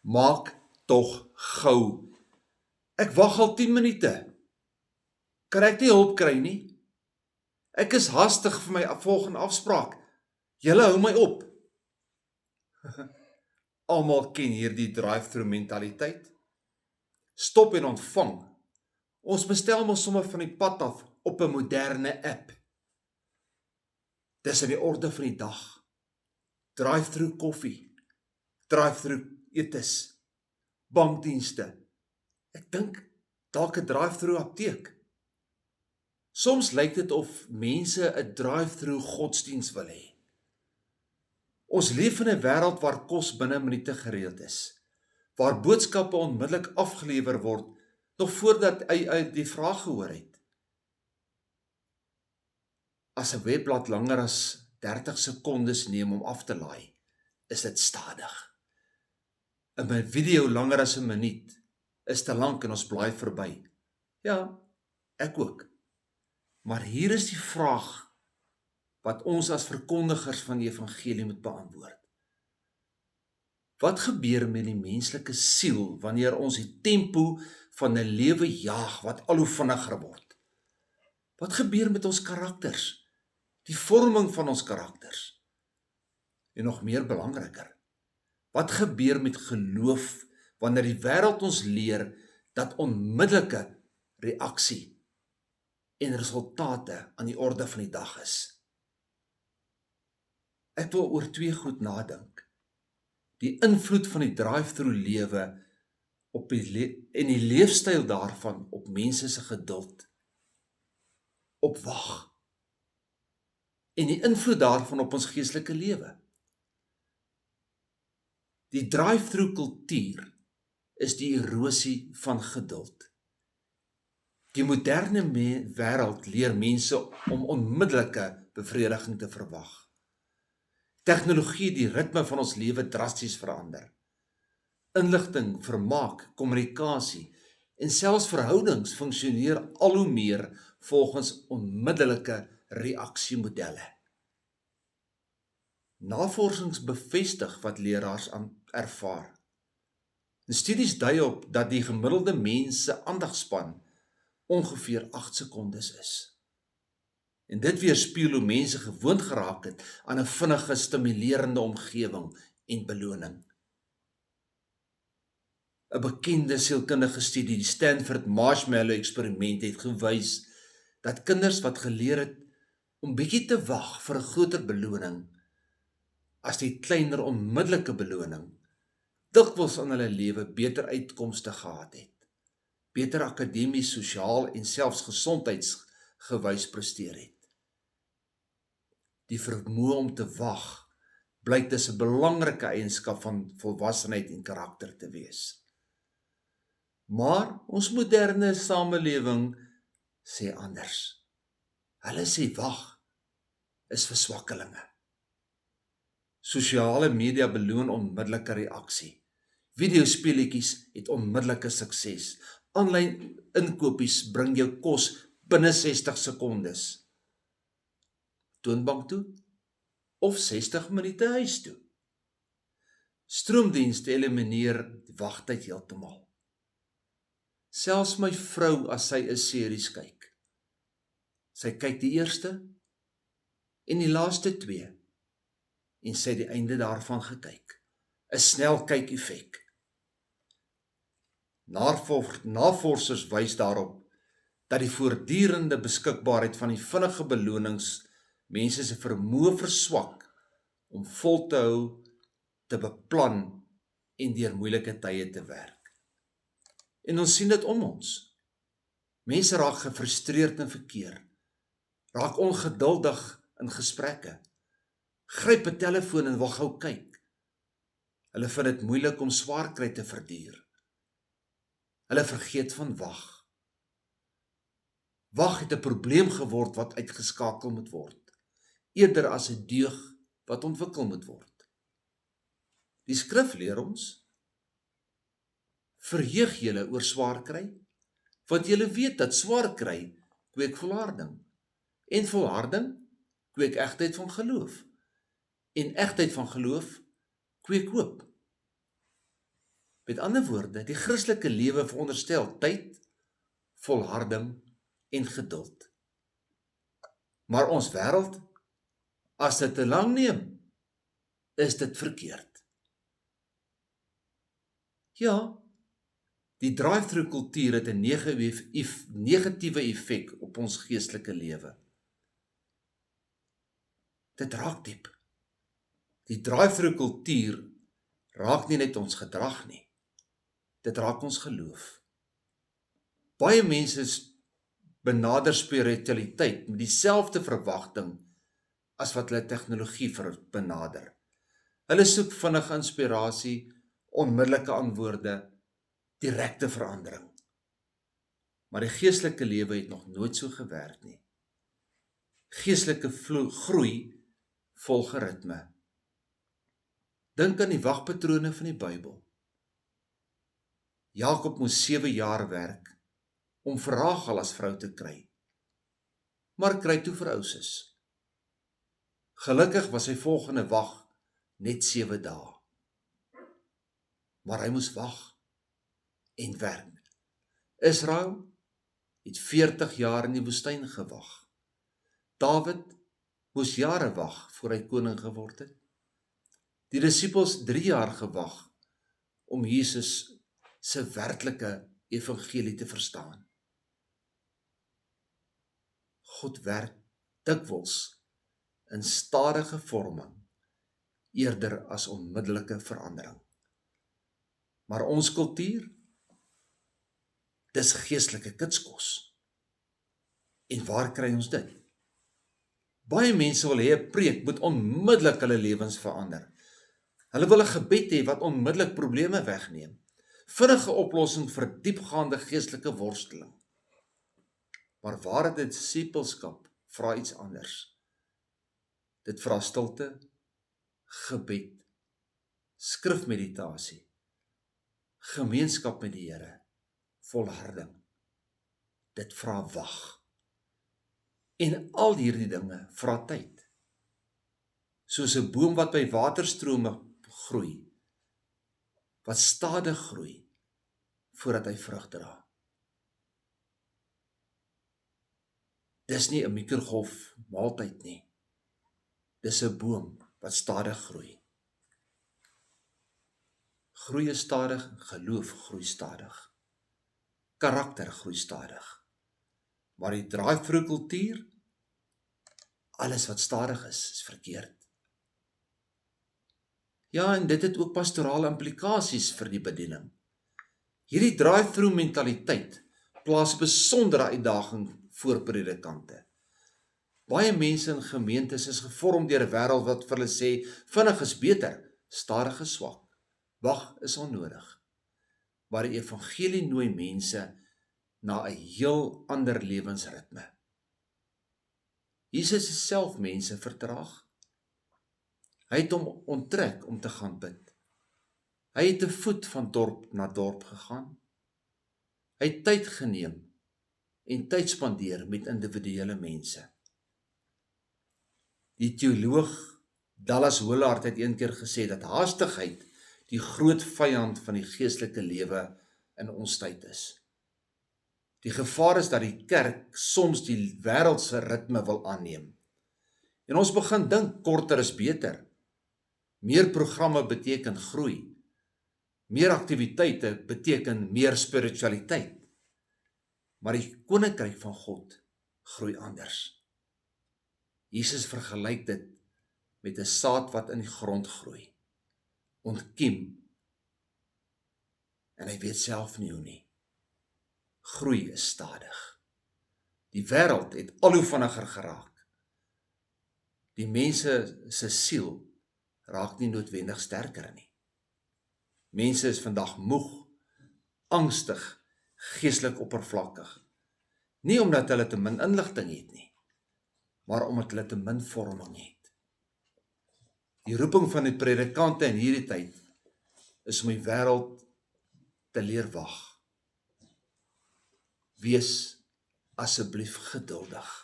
Maak tog gou. Ek wag al 10 minute. Kan ek nie hulp kry nie? Ek is hastig vir my volgende afspraak. Julle hou my op. Almal ken hierdie drive-through mentaliteit. Stop en ontvang. Ons bestel mos sommer van die pad af op 'n moderne app. Dis in die orde van die dag. Drive-through koffie, drive-through etes, bankdienste. Ek dink dalk 'n drive-through apteek. Soms lyk dit of mense 'n drive-through godsdiens wil hê. Ons leef in 'n wêreld waar kos binne minute gereël is, waar boodskappe onmiddellik afgelewer word, nog voordat hy die vraag gehoor het. As 'n webblad langer as 30 sekondes neem om af te laai, is dit stadig. 'n Video langer as 'n minuut is te lank en ons blaai verby. Ja, ek ook. Maar hier is die vraag wat ons as verkondigers van die evangelie moet beantwoord. Wat gebeur met die menslike siel wanneer ons die tempo van 'n lewe jaag wat al hoe vinniger word? Wat gebeur met ons karakters? Die vorming van ons karakters? En nog meer belangriker, wat gebeur met geloof wanneer die wêreld ons leer dat onmiddellike reaksie en resultate aan die orde van die dag is? Ek wil oor twee goed nadink. Die invloed van die drive-through lewe op en die leefstyl daarvan op mense se geduld, op wag, en die invloed daarvan op ons geestelike lewe. Die drive-through kultuur is die erosie van geduld. Die moderne wêreld leer mense om onmiddellike bevrediging te verwag. Tegnologie het die ritme van ons lewe drasties verander. Inligting, vermaak, kommunikasie en selfs verhoudings funksioneer al hoe meer volgens onmiddellike reaksiemodelle. Navorsings bevestig wat leraars ervaar. Studies dui op dat die gemiddelde mens se aandagspan ongeveer 8 sekondes is. En dit weerspieël hoe mense gewoond geraak het aan 'n vinnige, stimulerende omgewing en beloning. 'n Bekende sielkundige studie, die Stanford Marshmallow Eksperiment, het gewys dat kinders wat geleer het om bietjie te wag vir 'n groter beloning as die kleiner onmiddellike beloning, dikwels in hulle lewe beter uitkomste gehad het, beter akademies, sosiaal en selfs gesondheidsgewys presteer het. Die vermoë om te wag blyk dus 'n belangrike eienskap van volwassenheid en karakter te wees. Maar ons moderne samelewing sê anders. Hulle sê wag is vir swakkelinge. Sosiale media beloon onmiddellike reaksie. Videospeletjies het onmiddellike sukses. Aanlyn inkopies bring jou kos binne 60 sekondes. Toonbank toe of 60 minute huis toe. Stroomdienste elimineer die wagtyd heeltemal. Selfs my vrou, as sy 'n series kyk, sy kyk die eerste en die laaste 2 en sy het die einde daarvan gekyk. 'n snel kyk effek. Navorsers wys daarop dat die voortdurende beskikbaarheid van die vinnige belonings mense se vermoë verswak om vol te hou, te beplan en deur moeilike tye te werk. En ons sien dit om ons. Mense raak gefrustreerd in verkeer, raak ongeduldig in gesprekke, gryp 'n telefoon en wil gou kyk. Hulle vind dit moeilik om swaarkry te verduur. Hulle vergeet van wag. Wag het 'n probleem geword wat uitgeskakel moet word, eerder as 'n deug wat ontwikkel moet word. Die skrif leer ons: verheug julle oor swaar kry, want julle weet dat swaar kry kweek volharding, en volharding kweek egtheid van geloof, en egtheid van geloof kweek hoop. Met ander woorde, die Christelike lewe veronderstel tyd, volharding en geduld. Maar ons wêreld, as dit te lang neem, is dit verkeerd. Ja, die drive-through kultuur het 'n negatiewe effek op ons geestelike lewe. Dit raak diep. Die drive-through kultuur raak nie net ons gedrag nie. Dit raak ons geloof. Baie mense benader spiritualiteit met dieselfde verwagting as wat hulle tegnologie benader. Hulle soek vinnige inspirasie, onmiddellike antwoorde, direkte verandering. Maar die geestelike lewe het nog nooit so gewerk nie. Geestelike groei volg 'n ritme. Dink aan die wagpatrone van die Bybel. Jakob moes 7 jaar werk om vir Rachel as vrou te kry, maar kry toe vir Moses. Gelukkig was sy volgende wag net 7 dae. Maar hy moes wag en werk. Israel het 40 jaar in die woestyn gewag. Dawid moes jare wag voor hy koning geword het. Die disippels 3 jaar gewag om Jesus se werklike evangelie te verstaan. God werk dikwels in stadige vorming eerder as onmiddellike verandering. Maar ons kultuur, dis geestelike kitskos. En waar kry ons dit? Baie mense wil hê 'n preek moet onmiddellik hulle lewens verander. Hulle wil 'n gebed hê wat onmiddellik probleme wegneem. Vinnige oplossing vir diepgaande geestelike worsteling. Maar ware disippelskap vra iets anders. Dit vra stilte, gebed, skrifmeditasie, gemeenskap met die Here, volharding. Dit vra wag. En al hierdie dinge vra tyd. Soos 'n boom wat by waterstrome groei, wat stadig groei, voordat hy vrug dra. Dis nie 'n mikrogolf maaltyd nie. Dis 'n boom wat stadig groei. Groei is stadig, geloof groei stadig. Karakter groei stadig. Maar die drive-through kultuur, alles wat stadig is verkeerd. Ja, en dit het ook pastorale implikasies vir die bediening. Hierdie drive-through mentaliteit plaas 'n besondere uitdaging voor predikante. Baie mense in gemeentes is gevorm deur 'n wêreld wat vir hulle sê, vinnig is beter, stadig is swak. Wag is onnodig. Maar die evangelie nooi mense na 'n heel ander lewensritme. Jesus het self mense vertraag. Hy het hom onttrek om te gaan bid. Hy het te voet van dorp na dorp gegaan. Hy het tyd geneem en tyd spandeer met individuele mense. Die teoloog Dallas Willard het eendag gesê dat haastigheid die groot vyand van die geestelike lewe in ons tyd is. Die gevaar is dat die kerk soms die wêreldse ritme wil aanneem. En ons begin dink korter is beter. Meer programme beteken groei. Meer aktiwiteite beteken meer spiritualiteit. Maar die koninkryk van God groei anders. Jesus vergelyk dit met 'n saad wat in die grond groei, ontkiem, en hy weet self nie hoe nie. Groei is stadig. Die wêreld het al hoe vinniger geraak. Die mense se siel raak nie noodwendig sterker nie. Mense is vandag moeg, angstig, geestelik oppervlakkig. Nie omdat hulle te min inligting het nie, maar omdat hulle te min vorming het. Die roeping van die predikante in hierdie tyd is om die wêreld te leer wag. Wees asseblief geduldig.